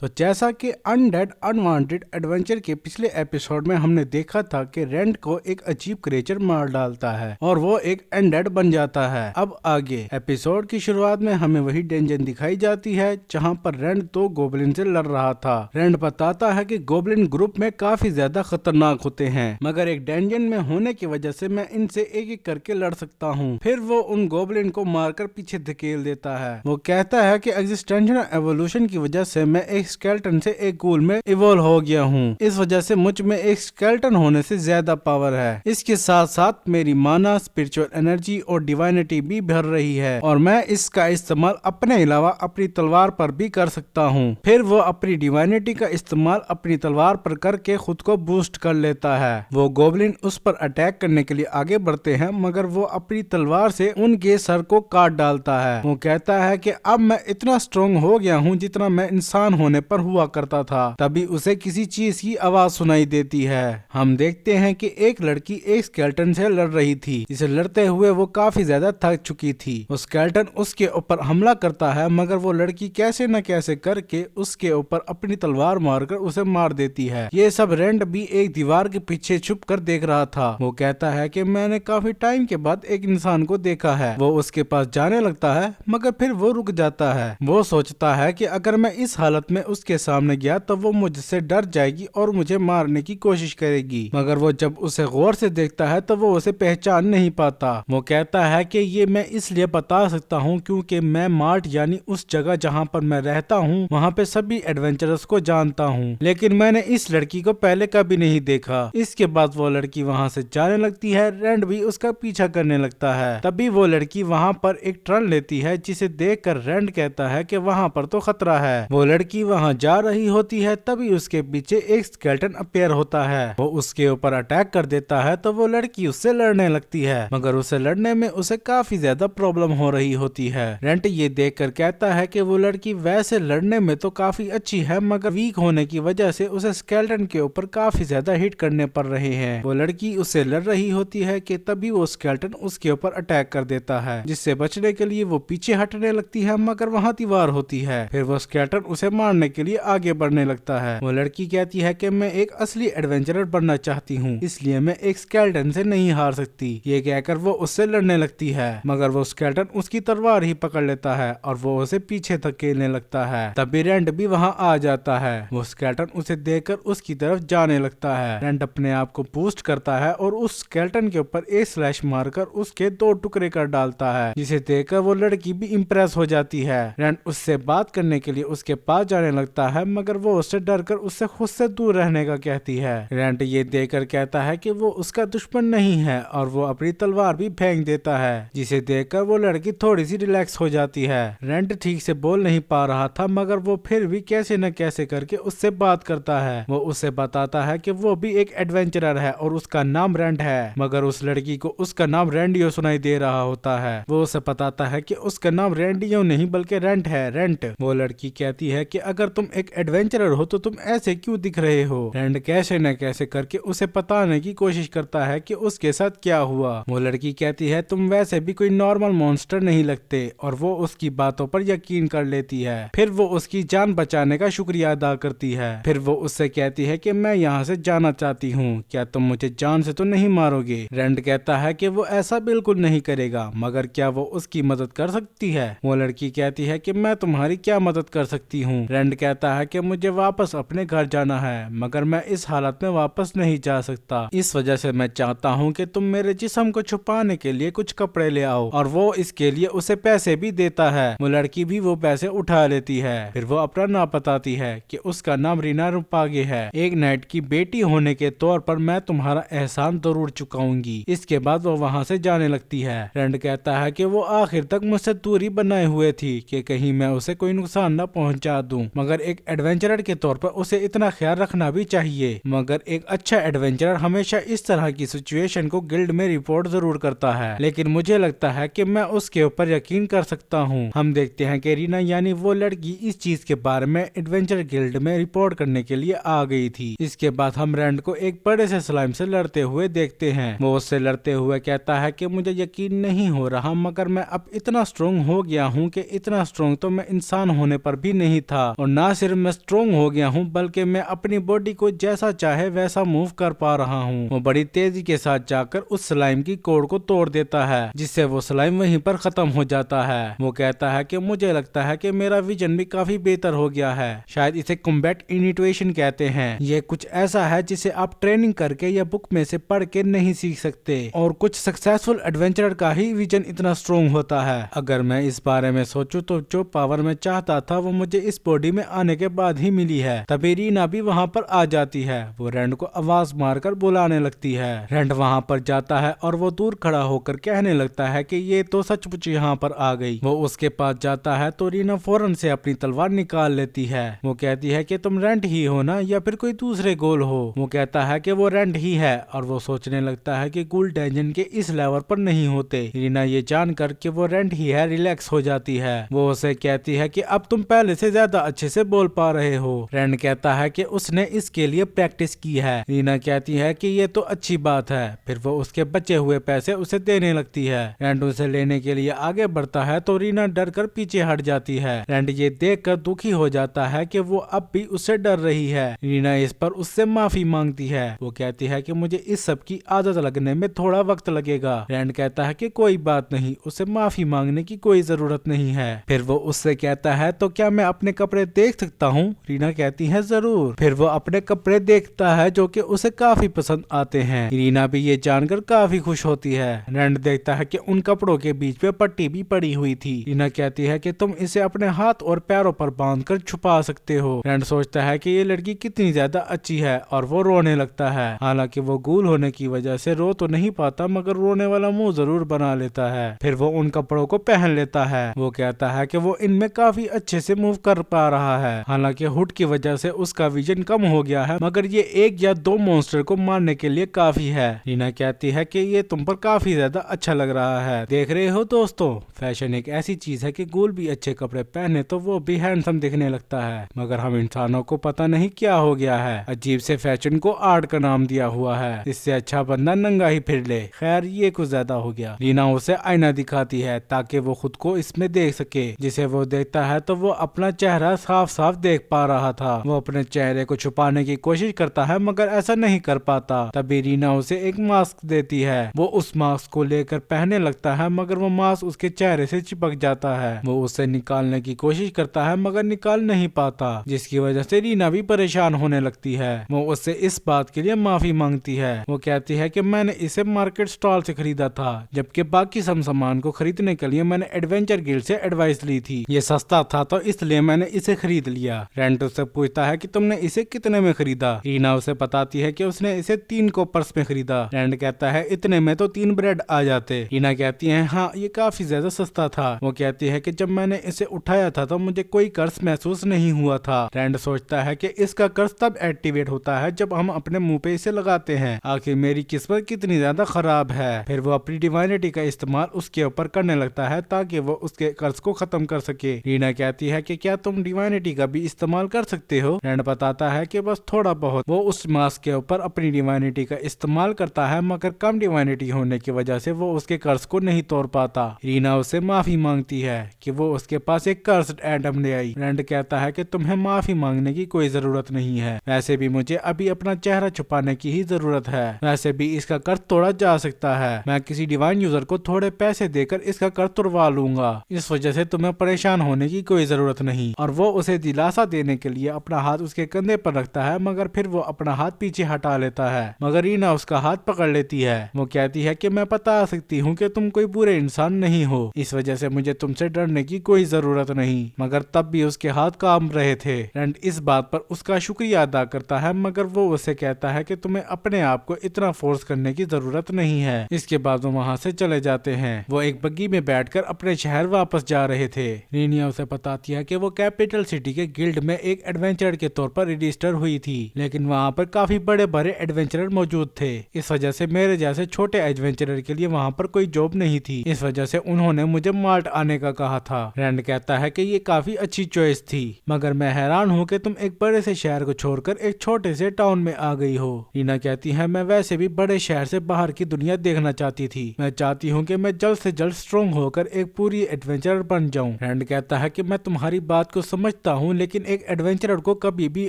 तो जैसा कि अनडेड अनवांटेड एडवेंचर के पिछले एपिसोड में हमने देखा था कि रेंट को एक अजीब क्रिएचर मार डालता है और वो एक अनडेड बन जाता है। अब आगे एपिसोड की शुरुआत में हमें वही डेंजन दिखाई जाती है जहां पर रेंट तो गोबलिन से लड़ रहा था। रेंट बताता है कि गोबलिन ग्रुप में काफी ज्यादा खतरनाक होते हैं, मगर एक डेंजन में होने की वजह से मैं इनसे एक एक करके लड़ सकता हूँ। फिर वो उन गोबलिन को मारकर पीछे धकेल देता है। वो कहता है कि एग्जिस्टेंशियल एवोल्यूशन की वजह से मैं एक स्केलेटन से एक गूल में इवॉल्व हो गया हूँ। इस वजह से मुझ में एक स्केलेटन होने से ज्यादा पावर है। इसके साथ साथ मेरी माना, स्पिरिचुअल एनर्जी और डिवाइनिटी भी भर रही है और मैं इसका इस्तेमाल अपने अलावा अपनी तलवार पर भी कर सकता हूँ। फिर वो अपनी डिवाइनिटी का इस्तेमाल अपनी तलवार पर करके खुद को बूस्ट कर लेता है। वो गोबलिन उस पर अटैक करने के लिए आगे बढ़ते हैं, मगर वो अपनी तलवार से उनके सर को काट डालता है। वो कहता है कि अब मैं इतना स्ट्रॉन्ग हो गया हूँ जितना मैं इंसान होने पर हुआ करता था। तभी उसे किसी चीज की आवाज सुनाई देती है। हम देखते हैं कि एक लड़की एक स्केलेटन से लड़ रही थी, जिसे लड़ते हुए वो काफी ज्यादा थक चुकी थी। वो स्केलेटन उसके ऊपर हमला करता है, मगर वो लड़की कैसे न कैसे करके उसके ऊपर अपनी तलवार मारकर उसे मार देती है। ये सब रेंट भी एक दीवार के पीछे छुप कर देख रहा था। वो कहता है कि मैंने काफी टाइम के बाद एक इंसान को देखा है। वो उसके पास जाने लगता है, मगर फिर वो रुक जाता है। वो सोचता है कि अगर मैं इस हालत में उसके सामने गया तो वो मुझसे डर जाएगी और मुझे मारने की कोशिश करेगी। मगर वो जब उसे गौर से देखता है तो वो उसे पहचान नहीं पाता। वो कहता है कि ये मैं इसलिए बता सकता हूँ क्योंकि मैं मार्ट यानी उस जगह जहाँ पर मैं रहता हूँ वहाँ पे सभी एडवेंचरर्स को जानता हूँ, लेकिन मैंने इस लड़की को पहले कभी नहीं देखा। इसके बाद वो लड़की वहाँ से जाने लगती है। रेंट भी उसका पीछा करने लगता है। तभी वो लड़की वहाँ पर एक टर्न लेती है, जिसे देख कर रेंट कहता है कि वहाँ पर तो खतरा है। वो लड़की वहाँ जा रही होती है, तभी उसके पीछे एक स्केलेटन अपीयर होता है। वो उसके ऊपर अटैक कर देता है तो वो लड़की उससे लड़ने लगती है, मगर उसे लड़ने में उसे काफी ज्यादा प्रॉब्लम हो रही होती है। रेंट ये देख कर कहता है कि वो लड़की वैसे लड़ने में तो काफी अच्छी है, मगर वीक होने की वजह से उसे स्केलेटन के ऊपर काफी ज्यादा हिट करने पड़ रहे हैं। वो लड़की उससे लड़ रही होती है कि तभी वो स्केलेटन उसके ऊपर अटैक कर देता है, जिससे बचने के लिए वो पीछे हटने लगती है, मगर वहाँ दीवार होती है। फिर वो स्केलेटन उसे मारने के लिए आगे बढ़ने लगता है। वो लड़की कहती है कि मैं एक असली एडवेंचरर बनना चाहती हूँ, इसलिए मैं एक स्केलेटन से नहीं हार सकती। ये कहकर वो उससे लड़ने लगती है, मगर वो स्केलेटन उसकी तलवार ही पकड़ लेता है और वो उसे पीछे धकेलने लगता है। तभी रेंट भी वहाँ आ जाता है। वो स्केलेटन उसे देखकर उसकी तरफ जाने लगता है। रेंट अपने आप को बूस्ट करता है और उस स्केलेटन के ऊपर एक स्लैश मारकर उसके 2 टुकड़े कर डालता है, जिसे देखकर वो लड़की भी इम्प्रेस हो जाती है। रेंट उससे बात करने के लिए उसके पास जाने लगता है, मगर वो उससे डरकर उससे खुद से दूर रहने का कहती है। रेंट ये देखकर कहता है कि वो उसका दुश्मन नहीं है और वो अपनी तलवार भी फेंक देता है, जिसे देखकर वो लड़की थोड़ी सी रिलैक्स हो जाती है। रेंट ठीक से बोल नहीं पा रहा था, मगर वो फिर भी कैसे न कैसे करके उससे बात करता है। वो उसे बताता है कि वो भी एक एडवेंचरर है और उसका नाम रेंट है, मगर उस लड़की को उसका नाम रेंडियो सुनाई दे रहा होता है। वो उसे बताता है कि उसका नाम रेंडियो नहीं बल्कि रेंट है, रेंट। वो लड़की कहती है कि अगर तुम एक एडवेंचरर हो तो तुम ऐसे क्यों दिख रहे हो। रेंट कैसे न कैसे करके उसे बताने की कोशिश करता है कि उसके साथ क्या हुआ। वो लड़की कहती है तुम वैसे भी कोई नॉर्मल मॉन्स्टर नहीं लगते, और वो उसकी बातों पर यकीन कर लेती है। फिर वो उसकी जान बचाने का शुक्रिया अदा करती है। फिर वो उससे कहती है कि मैं यहाँ से जाना चाहती हूँ, क्या तुम मुझे जान से तो नहीं मारोगे। रेंट कहता है कि वो ऐसा बिल्कुल नहीं करेगा, मगर क्या वो उसकी मदद कर सकती है। वो लड़की कहती है कि मैं तुम्हारी क्या मदद कर सकती हूँ। रेंट कहता है कि मुझे वापस अपने घर जाना है, मगर मैं इस हालत में वापस नहीं जा सकता। इस वजह से मैं चाहता हूँ कि तुम मेरे जिस्म को छुपाने के लिए कुछ कपड़े ले आओ, और वो इसके लिए उसे पैसे भी देता है। वो लड़की भी वो पैसे उठा लेती है। फिर वो अपना नाम बताती है कि उसका नाम रीना रुपागे है। एक नाइट की बेटी होने के तौर पर मैं तुम्हारा एहसान जरूर चुकाऊंगी। इसके बाद वो वहाँ से जाने लगती है। रेंट कहता है कि वो आखिर तक मुझसे दूरी बनाए हुए थी कि कहीं मैं उसे कोई नुकसान न पहुंचा दूं, मगर एक एडवेंचरर के तौर पर उसे इतना ख्याल रखना भी चाहिए। मगर एक अच्छा एडवेंचरर हमेशा इस तरह की सिचुएशन को गिल्ड में रिपोर्ट जरूर करता है, लेकिन मुझे लगता है कि मैं उसके ऊपर यकीन कर सकता हूँ। हम देखते हैं कि रीना यानी वो लड़की इस चीज के बारे में एडवेंचर गिल्ड में रिपोर्ट करने के लिए आ गई थी। इसके बाद हम रेंट को एक बड़े से स्लाइम से लड़ते हुए देखते हैं। वो उससे लड़ते हुए कहता है कि मुझे यकीन नहीं हो रहा, मगर मैं अब इतना स्ट्रॉन्ग हो गया हूँ कि इतना स्ट्रॉन्ग तो मैं इंसान होने पर भी नहीं था, और ना सिर्फ मैं स्ट्रोंग हो गया हूँ बल्कि मैं अपनी बॉडी को जैसा चाहे वैसा मूव कर पा रहा हूँ। वो बड़ी तेजी के साथ जाकर उस स्लाइम की कोड को तोड़ देता है जिससे वो स्लाइम वहीं पर खत्म हो जाता है। वो कहता है कि मुझे लगता है कि मेरा विजन भी काफी बेहतर हो गया है, शायद इसे कॉम्बैट इनिटुएशन कहते हैं। ये कुछ ऐसा है जिसे आप ट्रेनिंग करके या बुक में से पढ़ के नहीं सीख सकते और कुछ सक्सेसफुल एडवेंचरर का ही विजन इतना स्ट्रोंग होता है। अगर मैं इस बारे में सोचूं तो जो पावर मैं चाहता था वो मुझे इस बॉडी में आने के बाद ही मिली है। तभी रीना भी वहाँ पर आ जाती है। वो रैंड को आवाज मारकर बुलाने लगती है। रैंड वहाँ पर जाता है और वो दूर खड़ा होकर कहने लगता है कि ये तो सचमुच यहाँ पर आ गई। वो उसके पास जाता है तो रीना फौरन से अपनी तलवार निकाल लेती है। वो कहती है कि तुम रैंड ही हो ना या फिर कोई दूसरे गोल हो। वो कहता है कि वो रैंड ही है और वो सोचने लगता है कि गोल्ड डेंजन के इस लेवल पर नहीं होते। रीना ये जानकर कि वो रैंड ही है रिलैक्स हो जाती है। वो उसे कहती है कि अब तुम पहले से ज्यादा अच्छे से बोल पा रहे हो। रैंड कहता है कि उसने इसके लिए प्रैक्टिस की है। रीना कहती है कि ये तो अच्छी बात है। फिर वो उसके बचे हुए पैसे उसे देने लगती है। रैंड उसे लेने के लिए आगे बढ़ता है तो रीना डर कर पीछे हट जाती है। रैंड ये देख कर दुखी हो जाता है कि वो अब भी उससे डर रही है। रीना इस पर उससे माफी मांगती है। वो कहती है कि मुझे इस सब की आदत लगने में थोड़ा वक्त लगेगा। रैंड कहता है कि कोई बात नहीं, उसे माफी मांगने की कोई जरूरत नहीं है। फिर वो उससे कहता है तो क्या मैं अपने कपड़े देख सकता हूँ? रीना कहती है जरूर। फिर वो अपने कपड़े देखता है जो कि उसे काफी पसंद आते हैं। रीना भी ये जानकर काफी खुश होती है। रैंड देखता है कि उन कपड़ों के बीच में पट्टी भी पड़ी हुई थी। रीना कहती है कि तुम इसे अपने हाथ और पैरों पर बांधकर छुपा सकते हो। रैंड सोचता है कि ये लड़की कितनी ज्यादा अच्छी है और वो रोने लगता है। हालांकि वो गूल होने की वजह से रो तो नहीं पाता मगर रोने वाला मुंह जरूर बना लेता है। फिर वो उन कपड़ों को पहन लेता है। वो कहता है कि वो इनमें काफी अच्छे से मूव कर पा रहा है। हालांकि हुड की वजह से उसका विजन कम हो गया है मगर ये एक या दो मॉन्स्टर को मारने के लिए काफी है। रीना कहती है कि ये तुम पर काफी ज्यादा अच्छा लग रहा है। देख रहे हो दोस्तों, फैशन एक ऐसी चीज है कि गूल भी अच्छे कपड़े पहने तो वो भी हैंडसम दिखने लगता है मगर हम इंसानों को पता नहीं क्या हो गया है। अजीब से फैशन को आर्ट का नाम दिया हुआ है। इससे अच्छा बंदा नंगा ही फिर ले। खैर ये कुछ ज्यादा हो गया। रीना उसे आईना दिखाती है ताकि वो खुद को इसमें देख सके। जिसे वो देखता है तो वो अपना चेहरा साफ साफ देख पा रहा था। वो अपने चेहरे को छुपाने की कोशिश करता है मगर ऐसा नहीं कर पाता। तभी रीना उसे एक मास्क देती है। वो उस मास्क को लेकर पहनने लगता है मगर वो मास्क उसके चेहरे से चिपक जाता है। वो उसे निकालने की कोशिश करता है मगर निकाल नहीं पाता जिसकी वजह से रीना भी परेशान होने लगती है। वो उससे इस बात के लिए माफी मांगती है। वो कहती है कि मैंने इसे मार्केट स्टॉल से खरीदा था जबकि बाकी सब सामान को खरीदने के लिए मैंने एडवेंचर गिल्ड से एडवाइस ली थी। ये सस्ता था तो इसलिए मैंने इसे खरीद लिया। रैंड उससे पूछता है कि तुमने इसे कितने में खरीदा? रीना उसे बताती है कि उसने इसे 3 कॉपर्स में खरीदा। रैंड कहता है इतने में तो 3 ब्रेड आ जाते। रीना कहती है हाँ ये काफी ज्यादा सस्ता था। वो कहती है कि जब मैंने इसे उठाया था तो मुझे कोई कर्ज महसूस नहीं हुआ था। रैंड सोचता है कि इसका कर्ज तब एक्टिवेट होता है जब हम अपने मुंह पे इसे लगाते हैं। आखिर मेरी किस्मत कितनी ज्यादा खराब है। फिर वो अपनी डिवाइनिटी का इस्तेमाल उसके ऊपर करने लगता है ताकि वो उसके कर्ज को खत्म कर सके। रीना कहती है कि क्या तुम डिवाइनिटी का भी इस्तेमाल कर सकते हो? रैंड बताता है कि बस थोड़ा बहुत। वो उस मास्क के ऊपर अपनी डिवाइनिटी का इस्तेमाल करता है मगर कम डिवाइनिटी होने की वजह से वो उसके कर्ज को नहीं तोड़ पाता। रीना उससे माफी मांगती है कि वो उसके पास एक कर्स्ड एटम ले आई। रैंड कहता है कि तुम्हें माफी मांगने की कोई जरूरत नहीं है। वैसे भी मुझे अभी अपना चेहरा छुपाने की ही जरूरत है। वैसे भी इसका कर्ज तोड़ा जा सकता है। मैं किसी डिवाइन यूजर को थोड़े पैसे देकर इसका कर्ज तुड़वा लूंगा। इस वजह से तुम्हें परेशान होने की कोई जरूरत नहीं। और वो उसे दिलासा देने के लिए अपना हाथ उसके कंधे पर रखता है मगर फिर वो अपना हाथ पीछे हटा लेता है। मगर रीना उसका हाथ पकड़ लेती है। वो कहती है कि मैं बता सकती हूँ कि तुम कोई बुरे इंसान नहीं हो, इस वजह से मुझे तुमसे डरने की कोई जरूरत नहीं। मगर तब भी उसके हाथ काम रहे थे। रैंड इस बात पर उसका शुक्रिया अदा करता है मगर वो उसे कहता है कि तुम्हें अपने आप को इतना फोर्स करने की जरूरत नहीं है। इसके बाद वो वहाँ से चले जाते हैं। वो एक बग्गी में बैठकर अपने शहर वापस जा रहे थे। रीनिया उसे बताती है कि वो कैपिटल सिटी के गिल्ड में एक एडवेंचरर के तौर पर रजिस्टर हुई थी लेकिन वहाँ पर काफी बड़े बड़े एडवेंचरर मौजूद थे। इस वजह से मेरे जैसे छोटे एडवेंचरर के लिए वहाँ पर कोई जॉब नहीं थी। इस वजह से उन्होंने मुझे माल्ट आने का कहा था। रैंड कहता है कि ये काफी अच्छी चॉइस थी मगर मैं हैरान हूँ कि तुम एक बड़े से शहर को छोड़कर एक छोटे से टाउन में आ गई हो। रीना कहती है मैं वैसे भी बड़े शहर से बाहर की दुनिया देखना चाहती थी। मैं चाहती हूँ कि मैं जल्द से जल्द स्ट्रॉन्ग होकर एक पूरी एडवेंचरर बन जाऊँ। रैंड कहता है कि मैं तुम्हारी बात को समझ समझता हूँ, लेकिन एक एडवेंचरर को कभी भी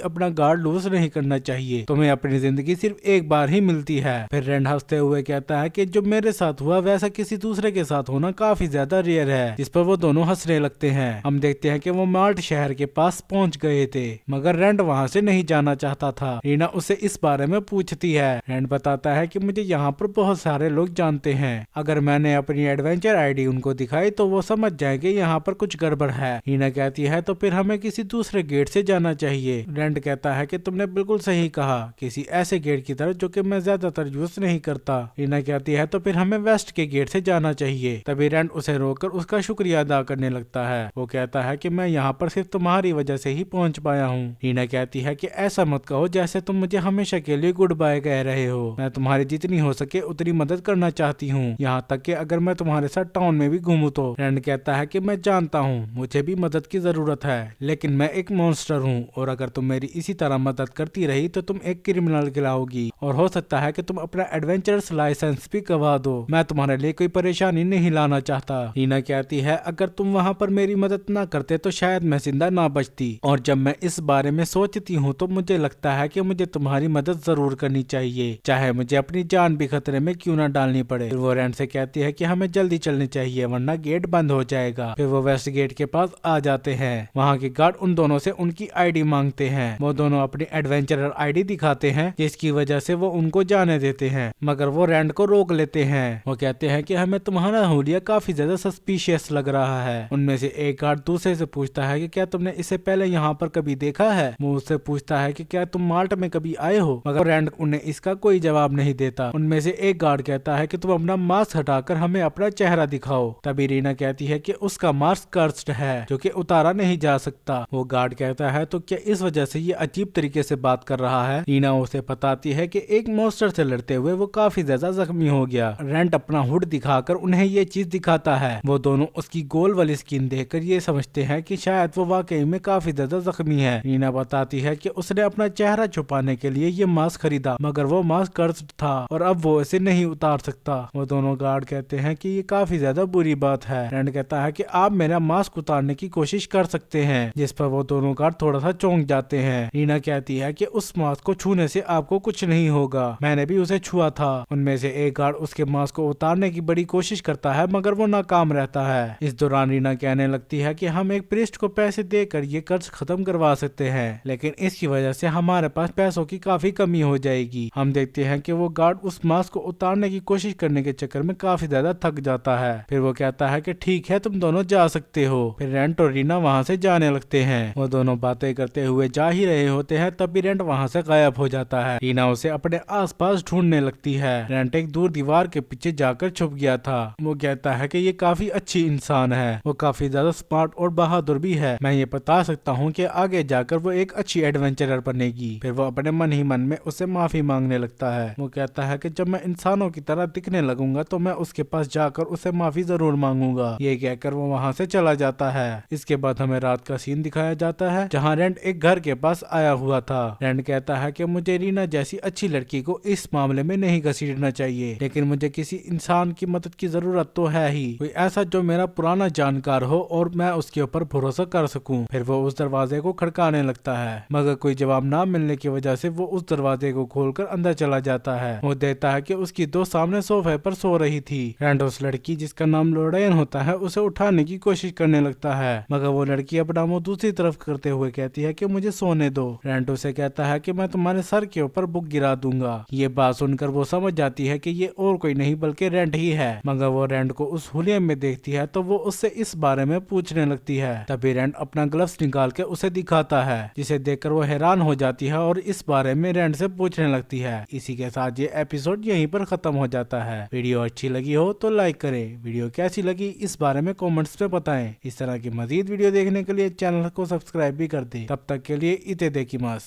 अपना गार्ड लूज नहीं करना चाहिए। तुम्हें अपनी जिंदगी सिर्फ एक बार ही मिलती है। फिर रैंड हंसते हुए कहता है कि जो मेरे साथ हुआ वैसा किसी दूसरे के साथ होना काफी ज्यादा रेयर है। जिस पर वो दोनों हंसने लगते हैं। हम देखते हैं कि वो मार्ट शहर के पास पहुंच गए थे, मगर रैंड वहां से नहीं जाना चाहता था। रीना उसे इस बारे में पूछती है। रैंड बताता है कि मुझे यहाँ पर बहुत सारे लोग जानते हैं। अगर मैंने अपनी एडवेंचर आईडी उनको दिखाई तो वो समझ जाएंगे यहाँ पर कुछ गड़बड़ है। रीना कहती है तो फिर हमें किसी दूसरे गेट से जाना चाहिए। रैंड कहता है कि तुमने बिल्कुल सही कहा, किसी ऐसे गेट की तरफ जो कि मैं ज्यादातर यूज नहीं करता। रीना कहती है तो फिर हमें वेस्ट के गेट से जाना चाहिए। तभी रैंड उसे रोककर उसका शुक्रिया अदा करने लगता है। वो कहता है कि मैं यहाँ पर सिर्फ तुम्हारी वजह से ही पहुँच पाया हूँ। रीना कहती है कि ऐसा मत कहो जैसे तुम मुझे हमेशा के लिए गुड बाय कह रहे हो। मैं तुम्हारी जितनी हो सके उतनी मदद करना चाहती हूँ, यहाँ तक कि अगर मैं तुम्हारे साथ टाउन में भी घूमूं तो। रैंड कहता है कि मैं जानता हूँ मुझे भी मदद की जरूरत है, लेकिन मैं एक मॉन्स्टर हूँ और अगर तुम मेरी इसी तरह मदद करती रही तो तुम एक क्रिमिनल कहलाओगी और हो सकता है कि तुम अपना एडवेंचरस लाइसेंस भी गवा दो। मैं तुम्हारे लिए कोई परेशानी नहीं लाना चाहता। रीना कहती है अगर तुम वहाँ पर मेरी मदद ना करते तो शायद मैं जिंदा ना बचती, और जब मैं इस बारे में सोचती हूँ तो मुझे लगता है कि मुझे तुम्हारी मदद जरूर करनी चाहिए, चाहे मुझे अपनी जान भी खतरे में क्यों ना डालनी पड़े। फिर वो रैंड से कहती है कि हमें जल्दी चलनी चाहिए वरना गेट बंद हो जाएगा। फिर वो वेस्ट गेट के पास आ जाते हैं। वहाँ के गार्ड उन दोनों से उनकी आईडी मांगते हैं। वो दोनों अपनी एडवेंचरर आईडी दिखाते हैं, जिसकी वजह से वो उनको जाने देते हैं, मगर वो रैंड को रोक लेते हैं। वो कहते हैं कि हमें तुम्हारा हुलिया काफी ज्यादा सस्पिशियस लग रहा है। उनमें से एक गार्ड दूसरे से पूछता है कि क्या तुमने इससे पहले यहाँ पर कभी देखा है। वो उससे पूछता है कि क्या तुम माल्ट में कभी आए हो, मगर रैंड उन्हें इसका कोई जवाब नहीं देता। उनमें से एक गार्ड कहता है कि तुम अपना मास्क हटाकर हमें अपना चेहरा दिखाओ। तभी रीना कहती है कि उसका मास्क कर्स्ड है जो कि उतारा नहीं जा सकता। वो गार्ड कहता है तो क्या इस वजह से ये अजीब तरीके से बात कर रहा है। रीना उसे बताती है कि एक मॉन्स्टर से लड़ते हुए वो काफी ज्यादा जख्मी हो गया। रैंड अपना हुड दिखाकर उन्हें ये चीज दिखाता है। वो दोनों उसकी गोल वाली स्किन देखकर ये समझते हैं कि शायद वो वाकई में काफी ज्यादा जख्मी है। रीना बताती है कि उसने अपना चेहरा छुपाने के लिए ये मास्क खरीदा, मगर वो मास्क कर्स्ड था और अब वो इसे नहीं उतार सकता। वो दोनों गार्ड कहते हैं कि ये काफी ज्यादा बुरी बात है। रैंड कहता है कि आप मेरा मास्क उतारने की कोशिश कर सकते हैं, जिस पर वो दोनों गार्ड थोड़ा सा चौंक जाते हैं। रीना कहती है कि उस मास्क को छूने से आपको कुछ नहीं होगा, मैंने भी उसे छुआ था। उनमें से एक गार्ड उसके मास्क को उतारने की बड़ी कोशिश करता है, मगर वो नाकाम रहता है। इस दौरान रीना कहने लगती है कि हम एक प्रीस्ट को पैसे देकर ये कर्ज खत्म करवा सकते हैं, लेकिन इसकी वजह से हमारे पास पैसों की काफी कमी हो जाएगी। हम देखते हैं कि वो गार्ड उस मास्क को उतारने की कोशिश करने के चक्कर में काफी ज्यादा थक जाता है। फिर वो कहता है कि ठीक है तुम दोनों जा सकते हो। फिर रैंड और रीना वहाँ से जाने लगते हैं। वो दोनों बातें करते हुए जा ही रहे होते हैं, तभी रैंड वहाँ से गायब हो जाता है। रीना उसे अपने आसपास ढूंढने लगती है। रैंड एक दूर दीवार के पीछे जाकर छुप गया था। वो कहता है कि ये काफी अच्छी इंसान है, वो काफी ज्यादा स्मार्ट और बहादुर भी है। मैं ये बता सकता हूँ कि आगे जाकर वो एक अच्छी एडवेंचरर बनेगी। फिर वो अपने मन ही मन में उससे माफी मांगने लगता है। वो कहता है कि जब मैं इंसानों की तरह दिखने लगूंगा तो मैं उसके पास जाकर उससे माफी जरूर मांगूंगा। ये कहकर वो वहाँ से चला जाता है। इसके बाद हमें रात का सीन दिखाया जाता है, जहाँ रैंड एक घर के पास आया हुआ था। रैंड कहता है कि मुझे रीना जैसी अच्छी लड़की को इस मामले में नहीं घसीटना चाहिए, लेकिन मुझे किसी इंसान की मदद की जरूरत तो है ही, कोई ऐसा जो मेरा पुराना जानकार हो और मैं उसके ऊपर भरोसा कर सकूं। फिर वो उस दरवाजे को खड़काने लगता है, मगर कोई जवाब ना मिलने की वजह से वो उस दरवाजे को खोलकर अंदर चला जाता है। वो देखता है कि उसकी दोस्त सामने सोफे पर सो रही थी। रैंड उस लड़की जिसका नाम लोडेन होता है उसे उठाने की कोशिश करने लगता है, मगर वो लड़की अपना मुंह दूसरी तरफ करते हुए कहती है कि मुझे सोने दो। रैंड उसे कहता है कि मैं तुम्हारे सर के ऊपर बुक गिरा दूंगा। ये बात सुनकर वो समझ जाती है कि ये और कोई नहीं बल्कि रैंड ही है, मगर वो रैंड को उस हुलिया में देखती है तो वो उससे इस बारे में पूछने लगती है। तभी रैंड अपना ग्लव्स निकाल के उसे दिखाता है, जिसे देखकर वो हैरान हो जाती है और इस बारे में रैंड से पूछने लगती है। इसी के साथ ये एपिसोड यहीं पर खत्म हो जाता है। वीडियो अच्छी लगी हो तो लाइक करें, वीडियो कैसी लगी इस बारे में कमेंट्स में बताएं। इस तरह की मजीद वीडियो देखने के लिए चैनल को सब्सक्राइब भी कर दें। तब तक के लिए इते देखिमास।